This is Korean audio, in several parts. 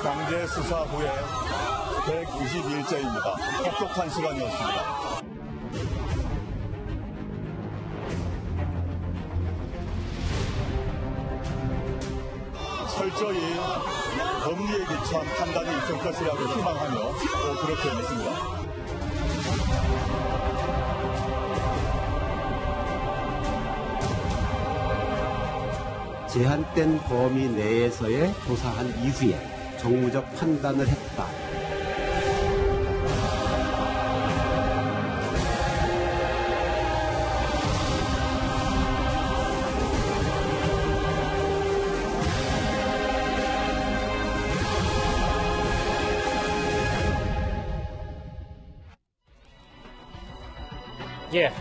강제 수사 후에 122일째입니다. 혹독한 시간이었습니다. 철저히 법리에 기초한 판단이 있을 것이라고 희망하며 또 그렇게 믿습니다. 제한된 범위 내에서의 조사한 이후에 정무적 판단을 했다. 예,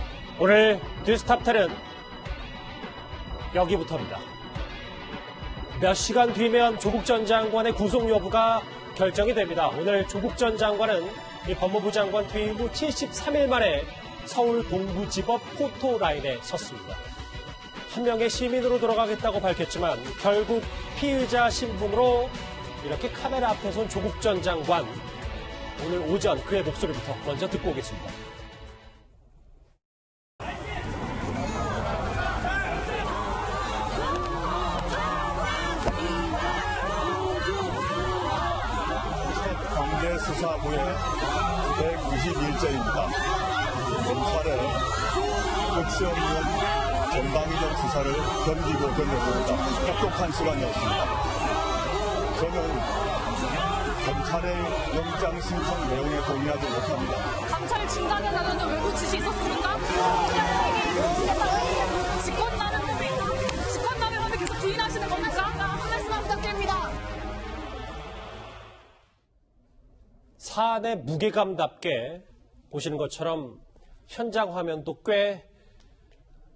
오늘 뉴스탑10은 여기부터입니다. 몇 시간 뒤면 조국 전 장관의 구속 여부가 결정이 됩니다. 오늘 조국 전 장관은 이 법무부 장관 퇴임 후 73일 만에 서울 동부지법 포토라인에 섰습니다. 한 명의 시민으로 돌아가겠다고 밝혔지만 결국 피의자 신분으로 이렇게 카메라 앞에 선 조국 전 장관, 오늘 오전 그의 목소리부터 먼저 듣고 오겠습니다. 강제 수사 후에 122일째입니다. 검찰의 끝이 없는 전방위적 수사를 견디고 견뎠습니다. 혹독한 시간이었습니다. 저는 검찰의 영장 신청 내용에 동의하지 못합니다. 감찰 진단해달라는 외부 지시 있었습니까? 직권남용하면 계속 부인하시는 겁니까? 한 말씀만 부탁드립니다. 사안의 무게감답게 보시는 것처럼 현장 화면도 꽤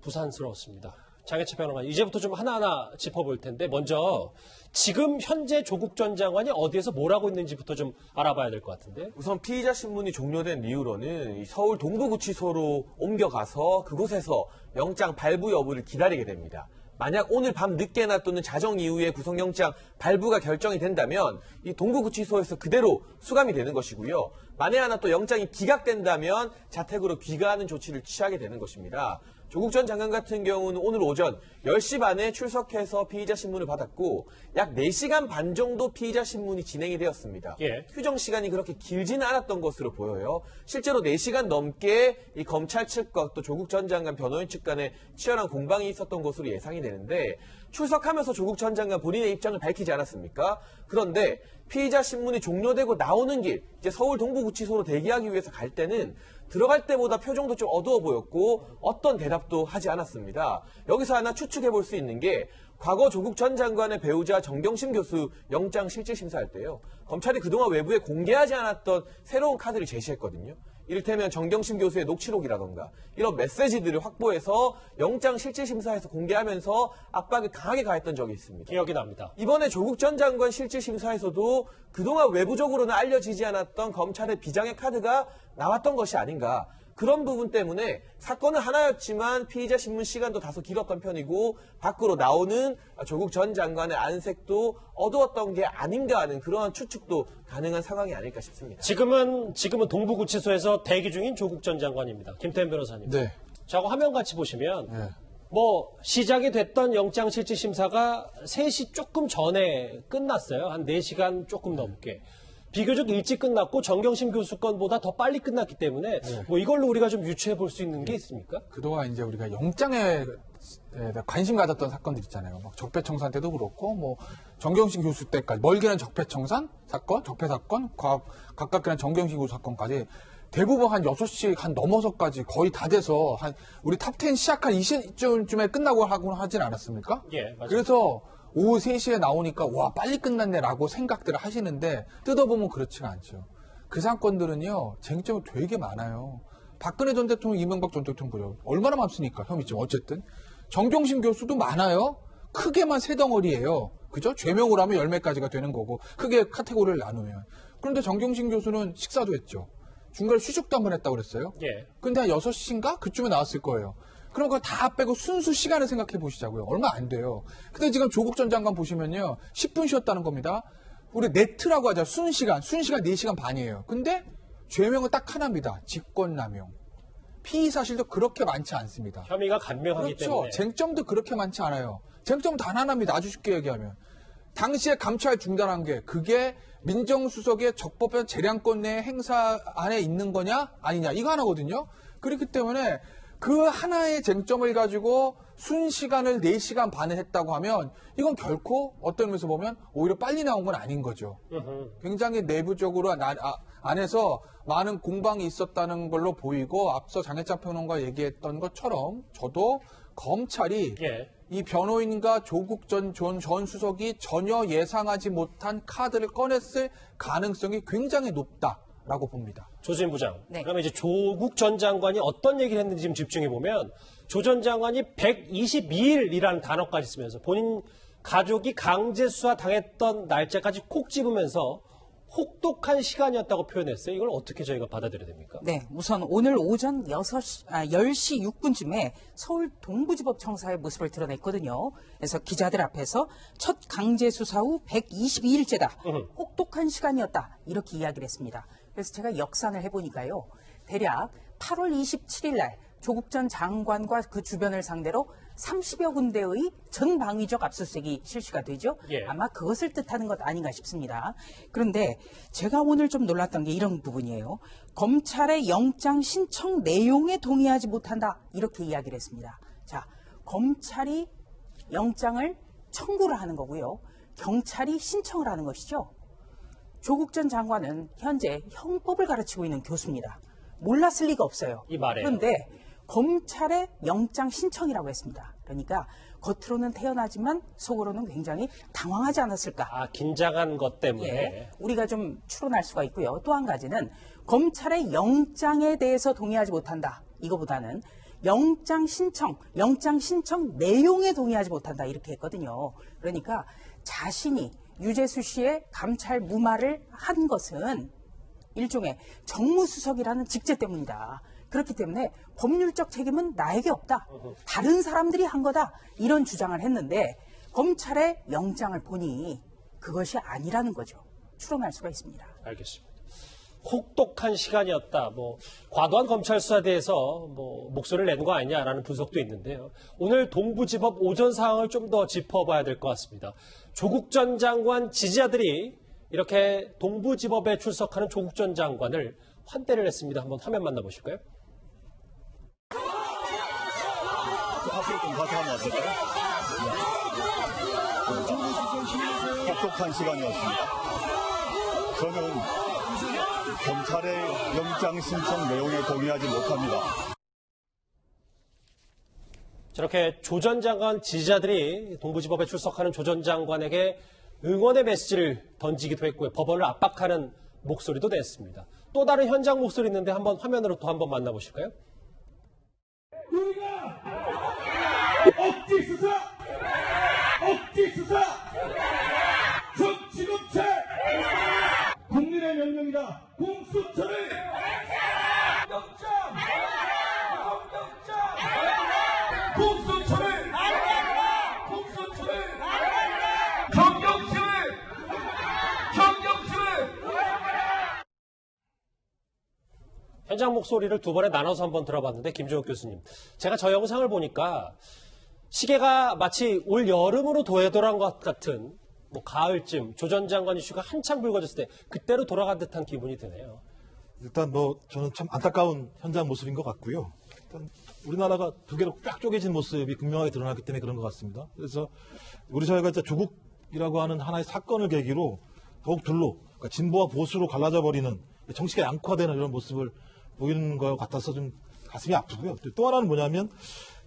부산스러웠습니다. 장혜철 평론가, 이제부터 좀 하나하나 짚어볼 텐데 먼저 지금 현재 조국 전 장관이 어디에서 뭘 하고 있는지부터 좀 알아봐야 될 것 같은데. 우선 피의자 신문이 종료된 이후로는 서울 동부구치소로 옮겨가서 그곳에서 영장 발부 여부를 기다리게 됩니다. 만약 오늘 밤 늦게나 또는 자정 이후에 구속영장 발부가 결정이 된다면 이 동부구치소에서 그대로 수감이 되는 것이고요. 만에 하나 또 영장이 기각된다면 자택으로 귀가하는 조치를 취하게 되는 것입니다. 조국 전 장관 같은 경우는 오늘 오전 10시 반에 출석해서 피의자 신문을 받았고 약 4시간 반 정도 피의자 신문이 진행이 되었습니다. 예. 휴정 시간이 그렇게 길지는 않았던 것으로 보여요. 실제로 4시간 넘게 이 검찰 측과 또 조국 전 장관 변호인 측 간에 치열한 공방이 있었던 것으로 예상이 되는데 출석하면서 조국 전 장관 본인의 입장을 밝히지 않았습니까? 그런데 피의자 신문이 종료되고 나오는 길, 이제 서울 동부구치소로 대기하기 위해서 갈 때는 들어갈 때보다 표정도 좀 어두워 보였고 어떤 대답도 하지 않았습니다. 여기서 하나 추측해 볼 수 있는 게 과거 조국 전 장관의 배우자 정경심 교수 영장 실질 심사할 때요. 검찰이 그동안 외부에 공개하지 않았던 새로운 카드를 제시했거든요. 이를테면 정경심 교수의 녹취록이라던가 이런 메시지들을 확보해서 영장 실질심사에서 공개하면서 압박을 강하게 가했던 적이 있습니다. 기억이 납니다. 이번에 조국 전 장관 실질심사에서도 그동안 외부적으로는 알려지지 않았던 검찰의 비장의 카드가 나왔던 것이 아닌가. 그런 부분 때문에 사건은 하나였지만 피의자 신문 시간도 다소 길었던 편이고 밖으로 나오는 조국 전 장관의 안색도 어두웠던 게 아닌가 하는 그러한 추측도 가능한 상황이 아닐까 싶습니다. 지금은 동부구치소에서 대기 중인 조국 전 장관입니다. 김태현 변호사님. 네. 저하고 화면 같이 보시면 네. 시작이 됐던 영장실질심사가 3시 조금 전에 끝났어요. 한 4시간 조금 넘게. 비교적 일찍 끝났고 정경심 교수 건보다 더 빨리 끝났기 때문에 이걸로 우리가 좀 유추해 볼 수 있는 게 있습니까? 그동안 이제 우리가 영장에 관심 가졌던 사건들 있잖아요. 막 적폐청산 때도 그렇고 정경심 교수 때까지 멀게는 적폐청산 사건, 적폐 사건, 가깝게는 정경심 교수 사건까지 대부분 한 6시 한 넘어서까지 거의 다 돼서 우리 탑10 시작한 20쯤에 끝나고 하고 하진 않았습니까? 예, 맞아요. 그래서 오후 3시에 나오니까 와 빨리 끝났네라고 생각들을 하시는데 뜯어보면 그렇지가 않죠. 그 사건들은요 쟁점이 되게 많아요. 박근혜 전 대통령, 이명박 전 대통령 보려 얼마나 많습니까? 혐의점 어쨌든 정경심 교수도 많아요. 크게만 세 덩어리예요. 그죠? 죄명으로 하면 10매까지가 되는 거고 크게 카테고리를 나누면. 그런데 정경심 교수는 식사도 했죠. 중간에 휴식도 한번 했다고 그랬어요. 예. 근데 한 6시인가? 그쯤에 나왔을 거예요. 그럼 그거 다 빼고 순수 시간을 생각해 보시자고요. 얼마 안 돼요. 근데 지금 조국 전 장관 보시면요. 10분 쉬었다는 겁니다. 우리 네트라고 하죠. 순시간 4시간 반이에요. 근데 죄명은 딱 하나입니다. 직권남용. 피의 사실도 그렇게 많지 않습니다. 혐의가 간명하기 그렇죠. 때문에. 쟁점도 그렇게 많지 않아요. 쟁점 단 하나입니다. 아주 쉽게 얘기하면. 당시에 감찰 중단한 게 그게 민정수석의 적법한 재량권 내 행사 안에 있는 거냐 아니냐 이거 하나거든요. 그렇기 때문에 그 하나의 쟁점을 가지고 순시간을 4시간 반을 했다고 하면 이건 결코 어떤 의미에서 보면 오히려 빨리 나온 건 아닌 거죠. 굉장히 내부적으로 안에서 많은 공방이 있었다는 걸로 보이고 앞서 장혜찬 평론가 얘기했던 것처럼 저도 검찰이 예. 이 변호인과 조국 전 수석이 전혀 예상하지 못한 카드를 꺼냈을 가능성이 굉장히 높다라고 봅니다. 조진 부장. 네. 그러면 이제 조국 전 장관이 어떤 얘기를 했는지 좀 집중해 보면 조 전 장관이 122일이라는 단어까지 쓰면서 본인 가족이 강제 수사 당했던 날짜까지 콕 집으면서 혹독한 시간이었다고 표현했어요. 이걸 어떻게 저희가 받아들여야 됩니까? 네, 우선 오늘 오전 10시 6분쯤에 서울 동부지법 청사의 모습을 드러냈거든요. 그래서 기자들 앞에서 첫 강제 수사 후 122일째다. 혹독한 시간이었다. 이렇게 이야기를 했습니다. 그래서 제가 역산을 해보니까요. 대략 8월 27일 날 조국 전 장관과 그 주변을 상대로 30여 군데의 전방위적 압수수색이 실시가 되죠. 예. 아마 그것을 뜻하는 것 아닌가 싶습니다. 그런데 제가 오늘 좀 놀랐던 게 이런 부분이에요. 검찰의 영장 신청 내용에 동의하지 못한다. 이렇게 이야기를 했습니다. 자, 검찰이 영장을 청구를 하는 거고요. 경찰이 신청을 하는 것이죠. 조국 전 장관은 현재 형법을 가르치고 있는 교수입니다. 몰랐을 리가 없어요. 이 말이에요. 그런데 검찰의 영장 신청이라고 했습니다. 그러니까 겉으로는 태연하지만 속으로는 굉장히 당황하지 않았을까. 아, 긴장한 것 때문에. 예, 우리가 좀 추론할 수가 있고요. 또 한 가지는 검찰의 영장에 대해서 동의하지 못한다. 이거보다는 영장 신청 내용에 동의하지 못한다. 이렇게 했거든요. 그러니까 자신이 유재수 씨의 감찰 무마를 한 것은 일종의 정무수석이라는 직제 때문이다. 그렇기 때문에 법률적 책임은 나에게 없다. 다른 사람들이 한 거다. 이런 주장을 했는데 검찰의 영장을 보니 그것이 아니라는 거죠. 추론할 수가 있습니다. 알겠습니다. 혹독한 시간이었다. 과도한 검찰 수사에 대해서 목소리를 내는 거 아니냐라는 분석도 있는데요. 오늘 동부지법 오전 상황을 좀 더 짚어봐야 될 것 같습니다. 조국 전 장관 지지자들이 이렇게 동부지법에 출석하는 조국 전 장관을 환대를 했습니다. 한번 화면 만나보실까요? 앞으로 좀 가져가면 어떨까요? 혹독한 시간이었습니다. 저는 검찰의 영장 신청 내용에 동의하지 못합니다. 저렇게 조 전 장관 지지자들이 동부지법에 출석하는 조 전 장관에게 응원의 메시지를 던지기도 했고요. 법원을 압박하는 목소리도 냈습니다. 또 다른 현장 목소리 있는데 한번 화면으로 또 한번 만나보실까요? 억지 수사, 정치검찰, 국민의 명령이다. 공수처를 현장 목소리를 두 번에 나눠서 한번 들어봤는데 김종욱 교수님, 제가 저 영상을 보니까 시계가 마치 올 여름으로 되돌아간 것 같은 가을쯤 조 전 장관 이슈가 한창 불거졌을 때 그때로 돌아간 듯한 기분이 드네요. 일단 저는 참 안타까운 현장 모습인 것 같고요. 일단 우리나라가 두 개로 쫙 쪼개진 모습이 분명하게 드러났기 때문에 그런 것 같습니다. 그래서 우리 사회가 진짜 조국이라고 하는 하나의 사건을 계기로 더욱 둘로 그러니까 진보와 보수로 갈라져 버리는 정치가 양화되는 이런 모습을 보이는 것 같아서 좀 가슴이 아프고요. 또 하나는 뭐냐면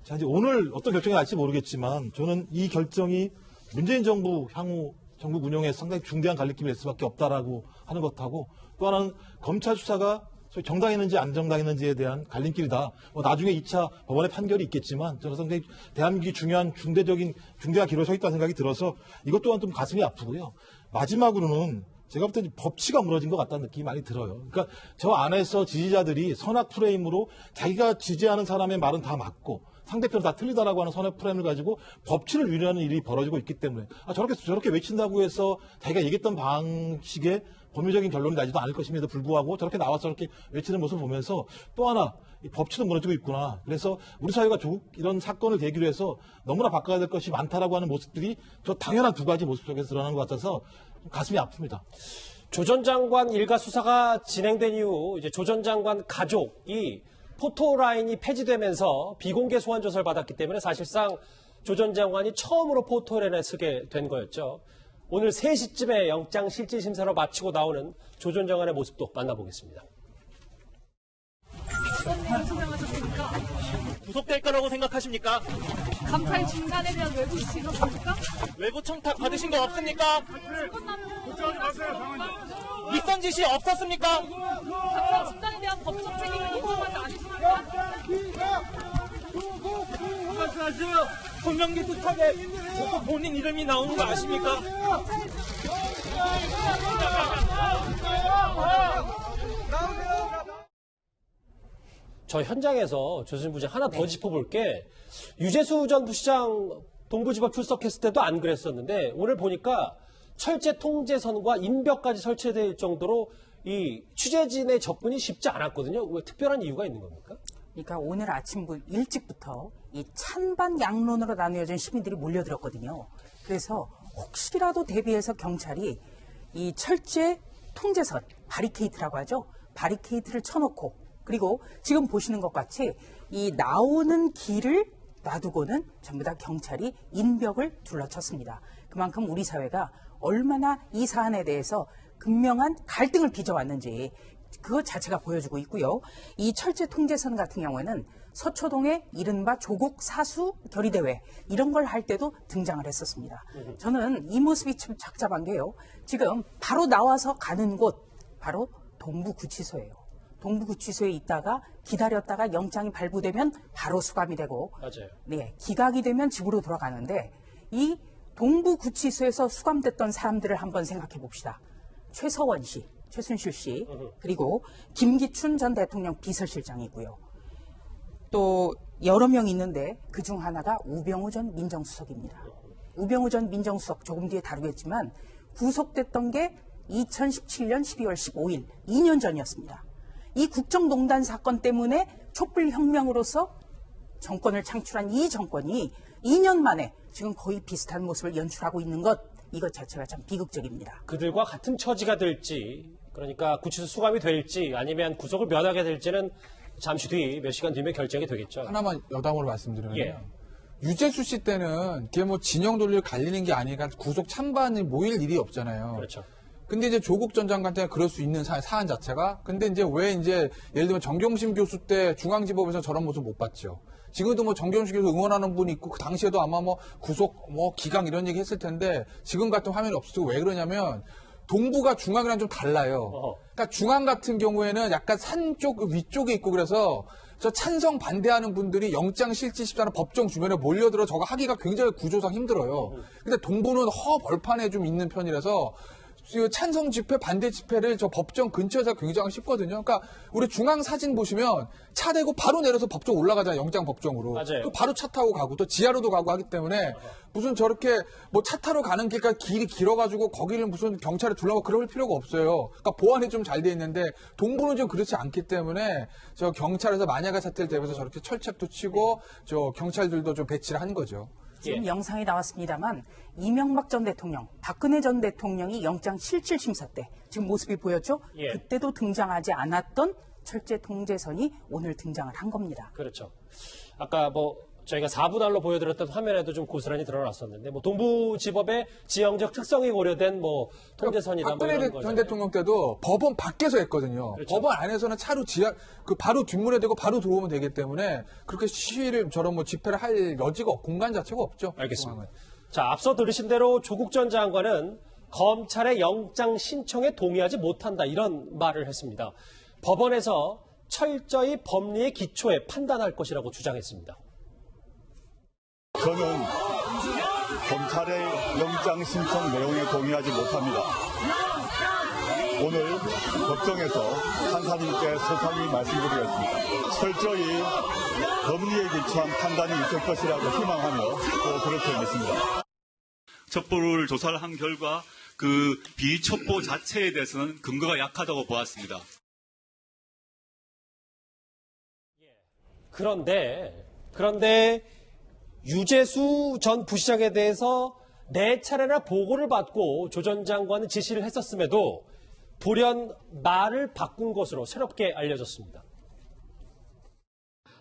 자, 이제 오늘 어떤 결정이 날지 모르겠지만 저는 이 결정이 문재인 정부 향후 전국 운영에 상당히 중대한 갈림길이 될 수밖에 없다라고 하는 것하고 또 하나는 검찰 수사가 소위 정당했는지 안 정당했는지에 대한 갈림길이다. 나중에 2차 법원의 판결이 있겠지만 저는 상당히 대한민국이 중요한 중대한 기로에 서 있다는 생각이 들어서 이것 또한 좀 가슴이 아프고요. 마지막으로는 제가 볼 때 법치가 무너진 것 같다는 느낌이 많이 들어요. 그러니까 저 안에서 지지자들이 선악 프레임으로 자기가 지지하는 사람의 말은 다 맞고 상대편은 다 틀리다라고 하는 선의 프레임을 가지고 법치를 위반하는 일이 벌어지고 있기 때문에 저렇게 외친다고 해서 자기가 얘기했던 방식의 법률적인 결론이 나지도 않을 것임에도 불구하고 저렇게 나와서 저렇게 외치는 모습을 보면서 또 하나 이 법치도 무너지고 있구나. 그래서 우리 사회가 조국 이런 사건을 계기로 해서 너무나 바꿔야 될 것이 많다라고 하는 모습들이 저 당연한 두 가지 모습 속에서 드러나는 것 같아서 좀 가슴이 아픕니다. 조 전 장관 일가 수사가 진행된 이후 이제 조 전 장관 가족이 포토라인이 폐지되면서 비공개 소환 조사를 받았기 때문에 사실상 조 전 장관이 처음으로 포토라인에 서게 된 거였죠. 오늘 3시쯤에 영장 실질 심사로 마치고 나오는 조 전 장관의 모습도 만나보겠습니다. 구속될 거라고 생각하십니까? 감찰 중단에 대한 외부 지시 없습니까? 외부 청탁 받으신 거 없습니까? 윗선 지시 없었습니까? 감찰 중단에 대한 법적 책임을 인정하지 않으십니까? 말씀하세요. 손명기 뜻하게 본인 이름이 나오는 거 아십니까? 저 현장에서 조수진 부장 하나 더 짚어볼 게 유재수 전 부시장 동부지법 출석했을 때도 안 그랬었는데 오늘 보니까 철제 통제선과 인벽까지 설치될 정도로 이 취재진의 접근이 쉽지 않았거든요. 왜 특별한 이유가 있는 겁니까? 그러니까 오늘 아침 일찍부터 이 찬반 양론으로 나누어진 시민들이 몰려들었거든요. 그래서 혹시라도 대비해서 경찰이 이 철제 통제선, 바리케이트라고 하죠. 바리케이트를 쳐놓고 그리고 지금 보시는 것 같이 이 나오는 길을 놔두고는 전부 다 경찰이 인벽을 둘러쳤습니다. 그만큼 우리 사회가 얼마나 이 사안에 대해서 극명한 갈등을 빚어왔는지 그것 자체가 보여주고 있고요. 이 철제 통제선 같은 경우에는 서초동의 이른바 조국 사수 결의대회 이런 걸 할 때도 등장을 했었습니다. 저는 이 모습이 참 착잡한 게요. 지금 바로 나와서 가는 곳 바로 동부구치소예요. 동부구치소에 있다가 기다렸다가 영장이 발부되면 바로 수감이 되고 맞아요. 네, 기각이 되면 집으로 돌아가는데 이 동부구치소에서 수감됐던 사람들을 한번 생각해 봅시다. 최서원 씨, 최순실 씨, 그리고 김기춘 전 대통령 비서실장이고요. 또 여러 명 있는데 그중 하나가 우병우 전 민정수석입니다. 우병우 전 민정수석 조금 뒤에 다루겠지만 구속됐던 게 2017년 12월 15일, 2년 전이었습니다. 이 국정농단 사건 때문에 촛불혁명으로서 정권을 창출한 이 정권이 2년 만에 지금 거의 비슷한 모습을 연출하고 있는 것, 이것 자체가 참 비극적입니다. 그들과 같은 처지가 될지, 그러니까 구치소 수감이 될지 아니면 구속을 면하게 될지는 잠시 뒤 몇 시간 뒤면 결정이 되겠죠. 하나만 여담으로 말씀드리면 예. 유재수 씨 때는 그게 뭐 진영 논리를 갈리는 게 아니라 구속 찬반이 모일 일이 없잖아요. 그렇죠. 근데 이제 조국 전 장관 때는 그럴 수 있는 사안 자체가 근데 이제 왜 이제 예를 들면 정경심 교수 때 중앙지법에서 저런 모습 못 봤죠. 지금도 뭐 정경심 교수 응원하는 분이 있고 그 당시에도 아마 뭐 구속 뭐 기각 이런 얘기 했을 텐데 지금 같은 화면이 없었고 왜 그러냐면 동부가 중앙이랑 좀 달라요. 그러니까 중앙 같은 경우에는 약간 산 쪽 위쪽에 있고 그래서 저 찬성 반대하는 분들이 영장 실질 심사나 법정 주변에 몰려들어 저거 하기가 굉장히 구조상 힘들어요. 근데 동부는 허벌판에 좀 있는 편이라서 찬성 집회, 반대 집회를 저 법정 근처에서 굉장히 쉽거든요. 그러니까 우리 중앙 사진 보시면 차 대고 바로 내려서 법정 올라가잖아요. 영장 법정으로. 맞아요. 또 바로 차 타고 가고 또 지하로도 가고 하기 때문에 무슨 저렇게 뭐 차 타러 가는 길까지 길이 길어가지고 거기를 무슨 경찰에 둘러가고 그럴 필요가 없어요. 그러니까 보안이 좀 잘 돼 있는데 동부는 좀 그렇지 않기 때문에 저 경찰에서 만약에 사태를 대비해서 저렇게 철책도 치고 저 경찰들도 좀 배치를 한 거죠. 지금 예. 영상이 나왔습니다만 이명박 전 대통령, 박근혜 전 대통령이 영장 실질 심사 때 지금 모습이 보였죠? 예. 그때도 등장하지 않았던 철제 통제선이 오늘 등장을 한 겁니다. 그렇죠. 아까 뭐 저희가 4분할로 보여드렸던 화면에도 좀 고스란히 드러났었는데 뭐 동부지법의 지형적 특성이 고려된 뭐 통제선이다 뭐 박근혜 이런 전 거죠. 대통령 때도 법원 밖에서 했거든요. 그렇죠. 법원 안에서는 차로 바로 뒷문에 대고 바로 들어오면 되기 때문에 그렇게 시위를 저런 뭐 집회를 할 여지가 공간 자체가 없죠. 알겠습니다. 중앙은. 자, 앞서 들으신 대로 조국 전 장관은 검찰의 영장 신청에 동의하지 못한다 이런 말을 했습니다. 법원에서 철저히 법리의 기초에 판단할 것이라고 주장했습니다. 저는 검찰의 영장 신청 내용에 동의하지 못합니다. 오늘 법정에서 판사님께 소상히 말씀드리겠습니다. 철저히 법리에 기초한 판단이 있을 것이라고 희망하며 또 그렇게 믿습니다. 첩보를 조사를 한 결과 그 비첩보 자체에 대해서는 근거가 약하다고 보았습니다. 그런데 유재수 전 부시장에 대해서 4차례나 보고를 받고 조 전 장관은 지시를 했었음에도 돌연 말을 바꾼 것으로 새롭게 알려졌습니다.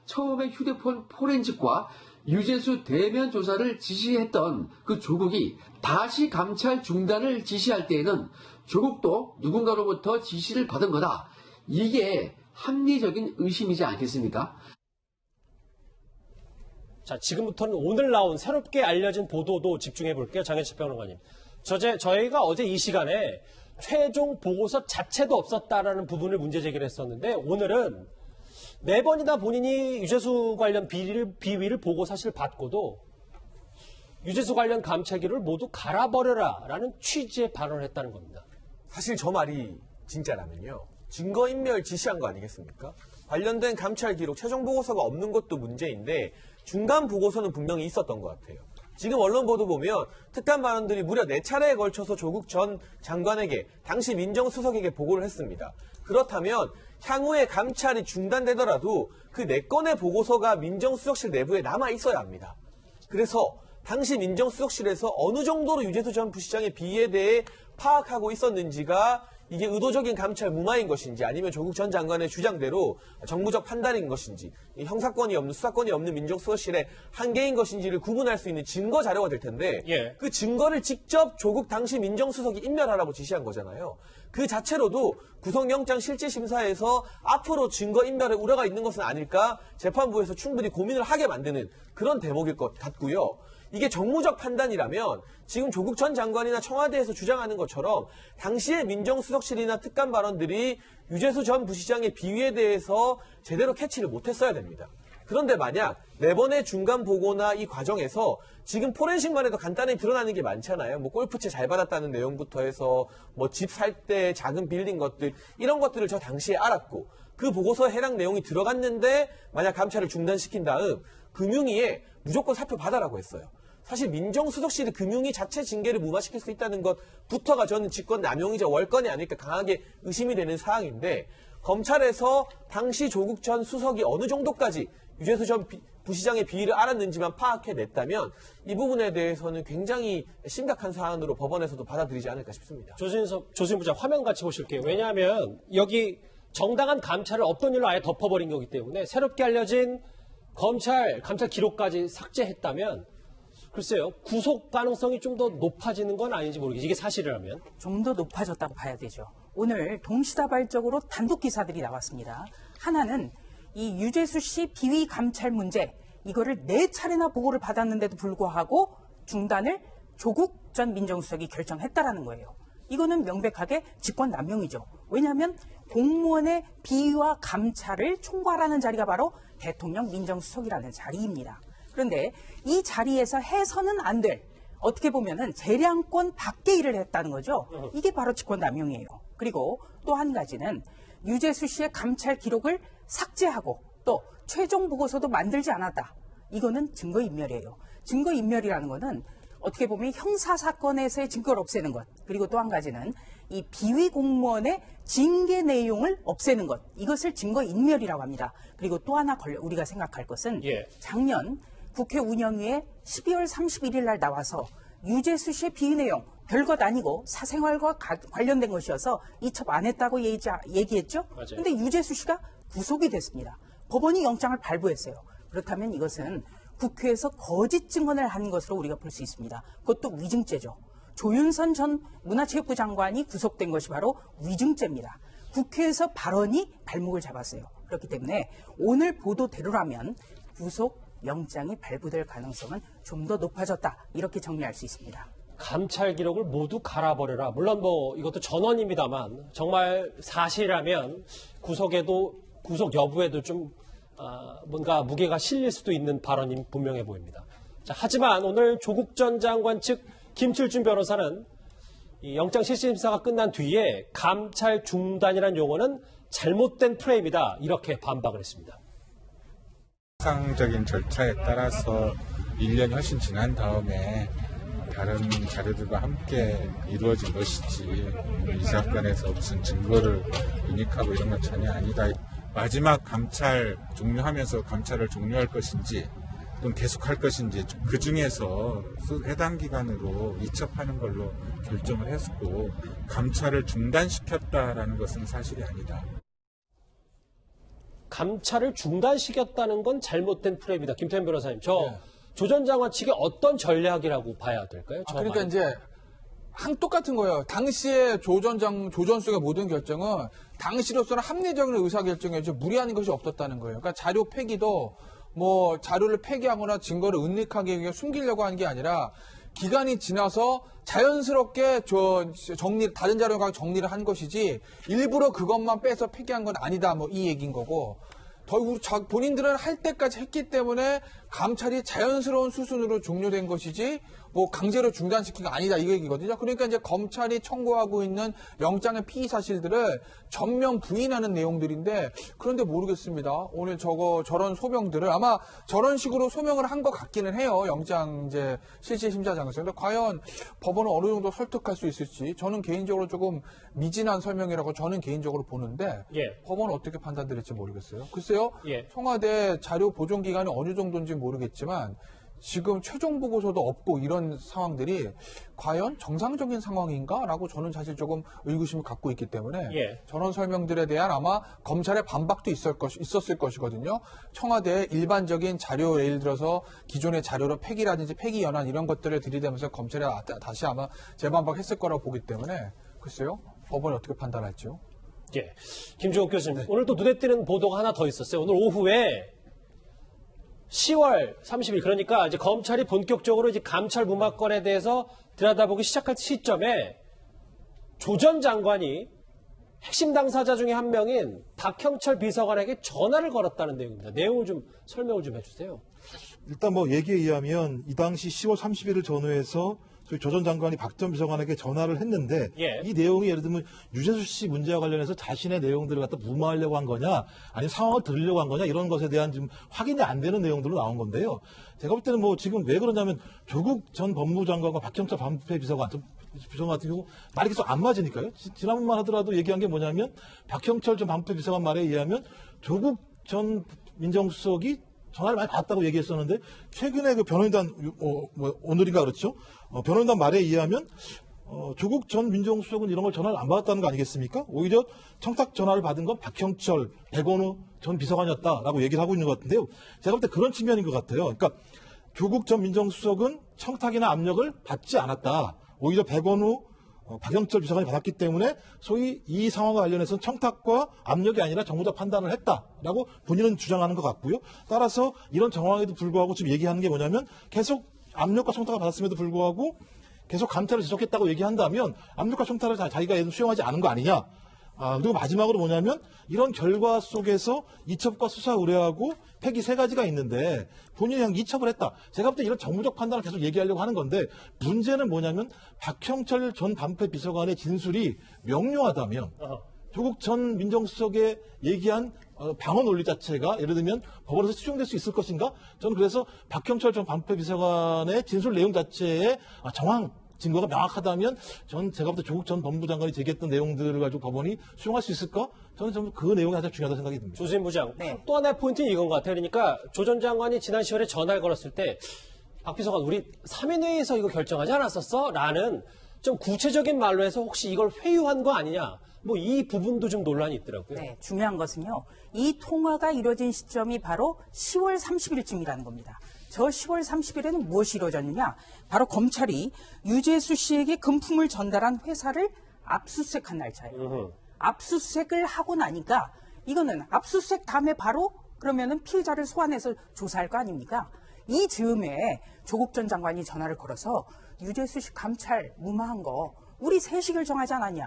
처음에 휴대폰 포렌식과 유재수 대면 조사를 지시했던 그 조국이 다시 감찰 중단을 지시할 때에는 조국도 누군가로부터 지시를 받은 거다. 이게 합리적인 의심이지 않겠습니까? 자, 지금부터는 오늘 나온 새롭게 알려진 보도도 집중해 볼게요. 장혜철 평론가님. 저희가 어제 이 시간에 최종 보고서 자체도 없었다라는 부분을 문제 제기를 했었는데 오늘은 4번이나 본인이 유재수 관련 비위를 보고 사실 받고도 유재수 관련 감찰기를 모두 갈아버려라라는 취지의 발언을 했다는 겁니다. 사실 저 말이 진짜라면요. 증거인멸 지시한 거 아니겠습니까? 관련된 감찰 기록, 최종 보고서가 없는 것도 문제인데 중간 보고서는 분명히 있었던 것 같아요. 지금 언론 보도 보면 특감 반원들이 무려 4차례에 걸쳐서 조국 전 장관에게 당시 민정수석에게 보고를 했습니다. 그렇다면 향후에 감찰이 중단되더라도 그 4건의 보고서가 민정수석실 내부에 남아 있어야 합니다. 그래서 당시 민정수석실에서 어느 정도로 유재수 전 부시장의 비위에 대해 파악하고 있었는지가 이게 의도적인 감찰 무마인 것인지 아니면 조국 전 장관의 주장대로 정무적 판단인 것인지 형사권이 없는 수사권이 없는 민정수석실의 한계인 것인지를 구분할 수 있는 증거 자료가 될 텐데 그 증거를 직접 조국 당시 민정수석이 인멸하라고 지시한 거잖아요. 그 자체로도 구속영장 실질심사에서 앞으로 증거인멸의 우려가 있는 것은 아닐까 재판부에서 충분히 고민을 하게 만드는 그런 대목일 것 같고요. 이게 정무적 판단이라면 지금 조국 전 장관이나 청와대에서 주장하는 것처럼 당시에 민정수석실이나 특감 발언들이 유재수 전 부시장의 비위에 대해서 제대로 캐치를 못했어야 됩니다. 그런데 만약 4번의 중간 보고나 이 과정에서 지금 포렌식만 해도 간단히 드러나는 게 많잖아요. 뭐 골프채 잘 받았다는 내용부터 해서 뭐 집 살 때 자금 빌린 것들 이런 것들을 저 당시에 알았고 그 보고서에 해당 내용이 들어갔는데 만약 감찰을 중단시킨 다음 금융위에 무조건 사표 받아라고 했어요. 사실 민정수석실이 금융위 자체 징계를 무마시킬 수 있다는 것부터가 저는 직권 남용이자 월권이 아닐까 강하게 의심이 되는 사항인데 검찰에서 당시 조국 전 수석이 어느 정도까지 유재수 전 부시장의 비위를 알았는지만 파악해냈다면 이 부분에 대해서는 굉장히 심각한 사안으로 법원에서도 받아들이지 않을까 싶습니다. 조수진 부장 화면 같이 보실게요. 왜냐하면 여기 정당한 감찰을 없던 일로 아예 덮어버린 거기 때문에 새롭게 알려진 감찰 기록까지 삭제했다면 글쎄요. 구속 가능성이 좀 더 높아지는 건 아닌지 모르겠어요. 이게 사실이라면. 좀 더 높아졌다고 봐야 되죠. 오늘 동시다발적으로 단독 기사들이 나왔습니다. 하나는 이 유재수 씨 비위 감찰 문제 이거를 4차례나 보고를 받았는데도 불구하고 중단을 조국 전 민정수석이 결정했다라는 거예요. 이거는 명백하게 직권남용이죠. 왜냐하면 공무원의 비위와 감찰을 총괄하는 자리가 바로 대통령 민정수석이라는 자리입니다. 그런데 이 자리에서 해서는 안 될 어떻게 보면은 재량권 밖의 일을 했다는 거죠. 이게 바로 직권남용이에요. 그리고 또 한 가지는 유재수 씨의 감찰 기록을 삭제하고 또 최종 보고서도 만들지 않았다. 이거는 증거인멸이에요. 증거인멸이라는 거는 어떻게 보면 형사사건에서의 증거를 없애는 것. 그리고 또 한 가지는 이 비위 공무원의 징계 내용을 없애는 것. 이것을 증거인멸이라고 합니다. 그리고 또 하나 우리가 생각할 것은 작년 국회 운영위에 12월 31일 날 나와서 유재수 씨의 비위 내용 별것 아니고 사생활과 관련된 것이어서 이첩 안 했다고 얘기했죠. 그런데 유재수 씨가 구속이 됐습니다. 법원이 영장을 발부했어요. 그렇다면 이것은 국회에서 거짓 증언을 한 것으로 우리가 볼 수 있습니다. 그것도 위증죄죠. 조윤선 전 문화체육부 장관이 구속된 것이 바로 위증죄입니다. 국회에서 발언이 발목을 잡았어요. 그렇기 때문에 오늘 보도대로라면 구속 영장이 발부될 가능성은 좀 더 높아졌다. 이렇게 정리할 수 있습니다. 감찰 기록을 모두 갈아버려라. 물론 뭐 이것도 전언입니다만 정말 사실이라면 구속 여부에도 좀 뭔가 무게가 실릴 수도 있는 발언이 분명해 보입니다. 자, 하지만 오늘 조국 전 장관 측 김칠준 변호사는 이 영장실질심사가 끝난 뒤에 감찰 중단이라는 용어는 잘못된 프레임이다 이렇게 반박을 했습니다. 정상적인 절차에 따라서 1년이 훨씬 지난 다음에 다른 자료들과 함께 이루어진 것이지 이 사건에서 무슨 증거를 유닉하고 이런 건 전혀 아니다. 마지막 감찰 종료하면서 감찰을 종료할 것인지 또는 계속할 것인지 그 중에서 해당 기관으로 이첩하는 걸로 결정을 했고 감찰을 중단시켰다라는 것은 사실이 아니다. 감찰을 중단시켰다는 건 잘못된 프레임이다. 김태현 변호사님, 조 전 장관 측의 어떤 전략이라고 봐야 될까요? 그러니까 이제 똑같은 거예요. 당시에 조전수의 모든 결정은 당시로서는 합리적인 의사결정이었지 무리한 것이 없었다는 거예요. 그러니까 자료 폐기도 뭐 자료를 폐기하거나 증거를 은닉하게 숨기려고 한 게 아니라 기간이 지나서 자연스럽게 다른 자료가 정리를 한 것이지 일부러 그것만 빼서 폐기한 건 아니다. 뭐 이 얘기인 거고. 본인들은 할 때까지 했기 때문에 감찰이 자연스러운 수순으로 종료된 것이지 뭐 강제로 중단시킨 거 아니다 이 얘기거든요. 그러니까 이제 검찰이 청구하고 있는 영장의 피의 사실들을 전면 부인하는 내용들인데 그런데 모르겠습니다. 오늘 저런 소명들을 아마 저런 식으로 소명을 한 것 같기는 해요. 영장 이제 실질심사장에서. 근데 과연 법원은 어느 정도 설득할 수 있을지 저는 개인적으로 조금 미진한 설명이라고 저는 개인적으로 보는데 법원은 어떻게 판단될지 모르겠어요. 글쎄요. 청와대 자료 보존 기간이 어느 정도인지 모르겠지만 지금 최종 보고서도 없고 이런 상황들이 과연 정상적인 상황인가라고 저는 사실 조금 의구심을 갖고 있기 때문에 저런 설명들에 대한 아마 검찰의 반박도 있었을 것이거든요. 청와대의 일반적인 자료 예를 들어서 기존의 자료로 폐기라든지 폐기 연한 이런 것들을 들이대면서 검찰이 다시 아마 재반박했을 거라고 보기 때문에 글쎄요. 법원이 어떻게 판단할지요. 김종욱 교수님, 오늘 또 눈에 띄는 보도가 하나 더 있었어요. 오늘 오후에 10월 30일 그러니까 이제 검찰이 본격적으로 이제 감찰 무마건에 대해서 들여다보기 시작할 시점에 조 전 장관이 핵심 당사자 중에 한 명인 박형철 비서관에게 전화를 걸었다는 내용입니다. 내용을 좀 설명을 좀 해주세요. 일단 뭐 얘기에 의하면 이 당시 10월 30일을 전후해서 조 전 장관이 박 전 비서관에게 전화를 했는데 이 내용이 예를 들면 유재수 씨 문제와 관련해서 자신의 내용들을 갖다 무마하려고 한 거냐 아니면 상황을 들으려고 한 거냐 이런 것에 대한 지금 확인이 안 되는 내용들로 나온 건데요. 제가 볼 때는 뭐 지금 왜 그러냐면 조국 전 법무부 장관과 박형철 반부패 비서관 같은 경우 말이 계속 안 맞으니까요. 지난번만 하더라도 얘기한 게 뭐냐면 박형철 전 반부패 비서관 말에 의하면 조국 전 민정수석이 전화를 많이 받았다고 얘기했었는데 최근에 그 변호인단 오늘인가 그렇죠? 변호인단 말에 의하면 조국 전 민정수석은 이런 걸 전화를 안 받았다는 거 아니겠습니까? 오히려 청탁 전화를 받은 건 박형철, 백원우 전 비서관이었다라고 얘기를 하고 있는 것 같은데요. 제가 볼 때 그런 측면인 것 같아요. 그러니까 조국 전 민정수석은 청탁이나 압력을 받지 않았다. 오히려 백원우, 박형철 비서관이 받았기 때문에 소위 이 상황과 관련해서는 청탁과 압력이 아니라 정무적 판단을 했다라고 본인은 주장하는 것 같고요. 따라서 이런 정황에도 불구하고 지금 얘기하는 게 뭐냐면 계속 압력과 청탁을 받았음에도 불구하고 계속 감찰을 지속했다고 얘기한다면 압력과 청탁을 자기가 수용하지 않은 거 아니냐. 그리고 마지막으로 뭐냐면 이런 결과 속에서 이첩과 수사 의뢰하고 폐기 세 가지가 있는데 본인이 그냥 이첩을 했다. 제가 볼 때 이런 정무적 판단을 계속 얘기하려고 하는 건데 문제는 뭐냐면 박형철 전 반부패 비서관의 진술이 명료하다면 조국 전 민정수석의 얘기한 방어 논리 자체가 예를 들면 법원에서 수용될 수 있을 것인가? 저는 그래서 박형철 전 반부패 비서관의 진술 내용 자체의 정황 증거가 명확하다면 제가 볼 때 조국 전 법무부 장관이 제기했던 내용들을 가지고 법원이 수용할 수 있을까? 저는 좀 그 내용이 가장 중요하다고 생각이 듭니다. 조수진 부장, 또 하나의 포인트는 이건 것 같아요. 그러니까 조 전 장관이 지난 10월에 전화를 걸었을 때 박 비서관 우리 3인회의에서 이거 결정하지 않았었어? 라는 좀 구체적인 말로 해서 혹시 이걸 회유한 거 아니냐? 뭐 이 부분도 좀 논란이 있더라고요. 네, 중요한 것은요. 이 통화가 이루어진 시점이 바로 10월 30일쯤이라는 겁니다. 저 10월 30일에는 무엇이 이루어졌느냐? 바로 검찰이 유재수 씨에게 금품을 전달한 회사를 압수수색한 날짜예요. 압수수색을 하고 나니까 이거는 압수수색 다음에 바로 그러면은 피의자를 소환해서 조사할 거 아닙니까? 이 즈음에 조국 전 장관이 전화를 걸어서 유재수 씨 감찰 무마한 거 우리 셋이 결정하지 않았냐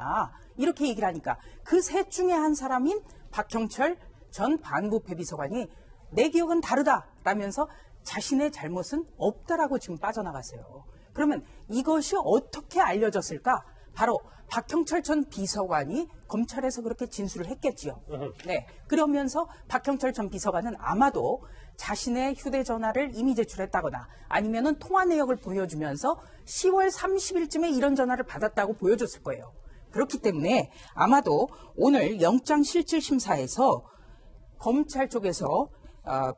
이렇게 얘기를 하니까 그 셋 중에 한 사람인 박형철 전 반부패 비서관이 내 기억은 다르다라면서 자신의 잘못은 없다라고 지금 빠져나갔어요. 그러면 이것이 어떻게 알려졌을까? 바로 박형철 전 비서관이 검찰에서 그렇게 진술을 했겠지요. 네. 그러면서 박형철 전 비서관은 아마도 자신의 휴대전화를 이미 제출했다거나 아니면은 통화 내역을 보여주면서 10월 30일쯤에 이런 전화를 받았다고 보여줬을 거예요. 그렇기 때문에 아마도 오늘 영장실질심사에서 검찰 쪽에서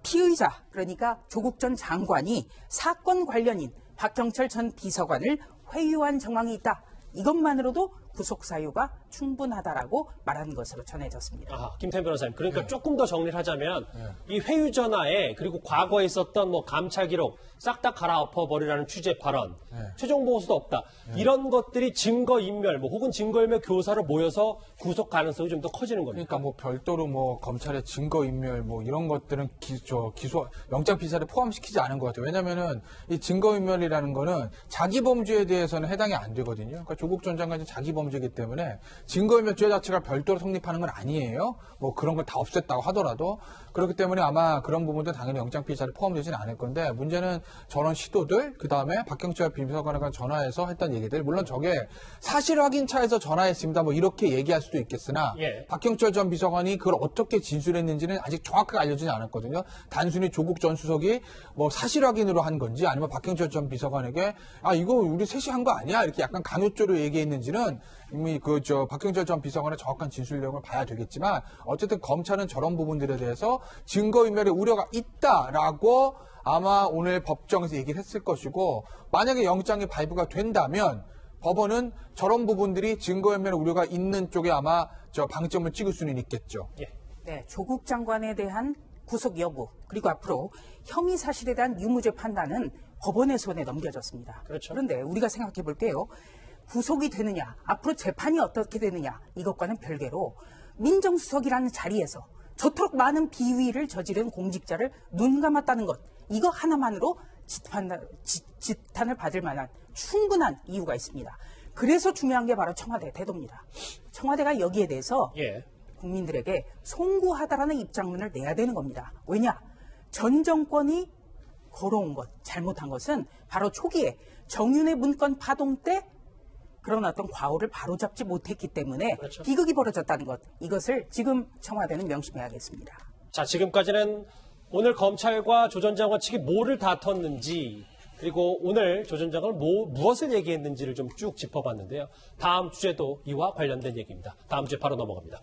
피의자, 그러니까 조국 전 장관이 사건 관련인 박형철 전 비서관을 회유한 정황이 있다. 이것만으로도 구속 사유가 충분하다라고 말하는 것으로 전해졌습니다. 김태현 변호사님, 그러니까 조금 더 정리를 하자면 이 회유 전화에 그리고 과거에 있었던 뭐 감찰 기록 싹 다 갈아엎어버리라는 취재 발언, 최종 보고서도 없다. 이런 것들이 증거인멸, 뭐 혹은 증거인멸 교사로 모여서 구속 가능성이 좀 더 커지는 겁니다. 그러니까 뭐 별도로 뭐 검찰의 증거인멸 뭐 이런 것들은 기소 영장 피사를 포함시키지 않은 것 같아요. 왜냐면은 이 증거인멸이라는 거는 자기 범죄에 대해서는 해당이 안 되거든요. 그러니까 조국 전 장관이 자기 범죄이기 때문에 증거인멸 죄 자체가 별도로 성립하는 건 아니에요. 뭐 그런 걸 다 없앴다고 하더라도 그렇기 때문에 아마 그런 부분도 당연히 영장 피사를 포함되지는 않을 건데 문제는 저런 시도들 그다음에 박형철 비서관과 전화해서 했던 얘기들 물론 저게 사실 확인 차에서 전화했습니다. 뭐 이렇게 얘기할 수도 있겠으나 박형철 전 비서관이 그걸 어떻게 진술했는지는 아직 정확하게 알려지지 않았거든요. 단순히 조국 전 수석이 뭐 사실 확인으로 한 건지 아니면 박형철 전 비서관에게 이거 우리 셋이 한 거 아니야 이렇게 약간 간혹조로 얘기했는지는 이미 박형철 전 비서관의 정확한 진술 내용을 봐야 되겠지만 어쨌든 검찰은 저런 부분들에 대해서 증거인멸의 우려가 있다라고 아마 오늘 법정에서 얘기를 했을 것이고 만약에 영장이 발부가 된다면 법원은 저런 부분들이 증거인멸의 우려가 있는 쪽에 아마 방점을 찍을 수는 있겠죠. 네, 조국 장관에 대한 구속 여부 그리고 앞으로 혐의 사실에 대한 유무죄 판단은 법원의 손에 넘겨졌습니다. 그렇죠. 그런데 우리가 생각해 볼게요. 구속이 되느냐, 앞으로 재판이 어떻게 되느냐 이것과는 별개로 민정수석이라는 자리에서 저토록 많은 비위를 저지른 공직자를 눈 감았다는 것 이거 하나만으로 지탄을 받을 만한 충분한 이유가 있습니다. 그래서 중요한 게 바로 청와대 태도입니다. 청와대가 여기에 대해서 국민들에게 송구하다라는 입장문을 내야 되는 겁니다. 왜냐? 전 정권이 걸어온 것, 잘못한 것은 바로 초기에 정윤회 문건 파동 때 그런 어떤 과오를 바로잡지 못했기 때문에 비극이 벌어졌다는 것. 이것을 지금 청와대는 명심해야겠습니다. 자, 지금까지는 오늘 검찰과 조 전 장관 측이 뭐를 다퉜는지 그리고 오늘 조 전 장관은 무엇을 얘기했는지를 좀 쭉 짚어봤는데요. 다음 주제도 이와 관련된 얘기입니다. 다음 주에 바로 넘어갑니다.